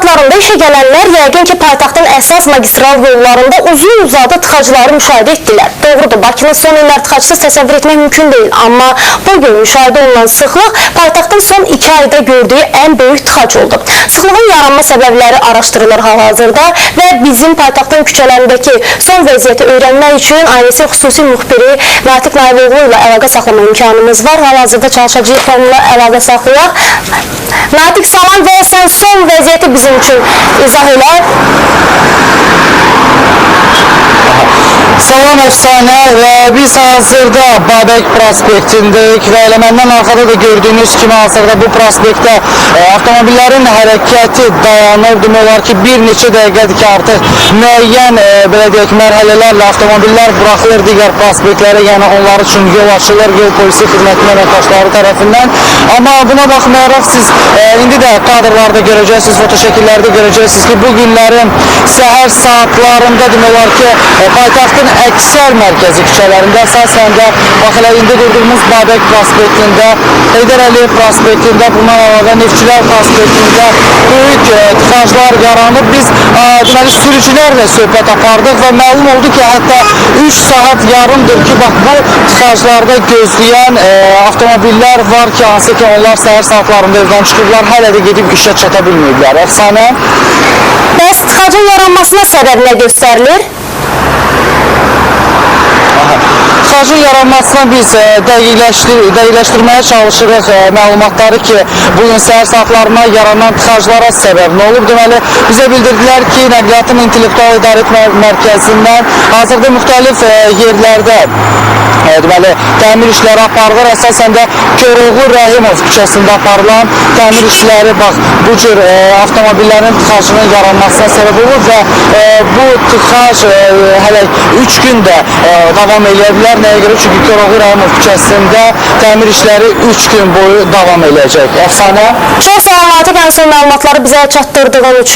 saatlarında işe gələnlər yəqin ki, paytaxtın əsas magistral yollarında uzun-uzadı tıxacları müşahidə etdilər. Doğrudur, Bakının son illər tıxacsız təsəvvür etmək mümkün deyil, amma bugün müşahidə olunan sıxlıq paytaxtın son 2 ayda gördüyü ən böyük tıxac oldu. Sıxlığın yaranma səbəbləri araşdırılır hal-hazırda və bizim paytaxtın küçələrindəki son vəziyyəti öyrənmək üçün ailəsi xüsusi müxbiri Natiq Naiboğlu ilə əlaqə saxlama imkanımız var. Hal-hazırda çalışacağıq onunla əlaqə saxlayaq. Natiq, salam və sən son vəziyyəti bizim üçün izah elə. Salam Əfsanə və biz hazırda Babək prospektindəyik və elə məndən arxada da gördüyünüz kimi hazırda bu prospektdə avtomobillərin hərəkəti dayanır. Demək olar ki, bir neçə dəqiqədir ki, artıq müəyyən belə deyək, mərhələlərlə avtomobillər buraxılır digər prospektlərə, yəni onlar üçün yol açılır yol polisi xidmətinin əməkdaşları tərəfindən. Amma buna baxmayaraq siz indi də kadrlarda görəcəksiniz, fotoşəkillərdə görəcəksiniz ki, bu günlərin səhər saatlarında demək olar ki, paytaxtın əksər mərkəzi küçələrində, əsasən də bax elə indi durduğumuz Babək prospektində, Heydər Əliyev prospektində, bundan əlavə Neftçilər prospektində böyük tıxaclar yaranıb. Biz deməli sürücülərlə söhbət apardıq və məlum oldu ki, hətta 3 saat yarımdır ki, bax bu tıxaclarda gözləyən avtomobillər var ki, hansı ki onlar səhər saatlarında evdən çıxıblar, hələ də gedib işə çata bilməyiblər. Əfsanə. Bəs tıxacın yaranmasına səbəb nə göstərilir? Tıxacın yaranmasına biz dəqiqləşdirməyə çalışırıq məlumatları ki, bugün səhər saatlarına yaranan tıxaclara səbəb nə olub? Deməli, bizə bildirdilər ki, Nəqliyyatın İntellektual İdarə Mərkəzindən hazırda müxtəlif yerlərdə deməli, təmir işləri aparılır. Əsasən də Köroğlu Rəhimov küçəsində aparılan təmir işləri bax, bu cür avtomobillərin tıxacının yaranmasına səbəb olur və bu tıxac hələ 3 gün də davam edə bilər. Nəyə görə? Çünki Köroğlu Rəhimov küçəsində təmir işləri 3 gün boyu davam edəcək. Əfsanə. Çox sağ olun, Natiq, ən son məlumatları bizə çatdırdığın üçün.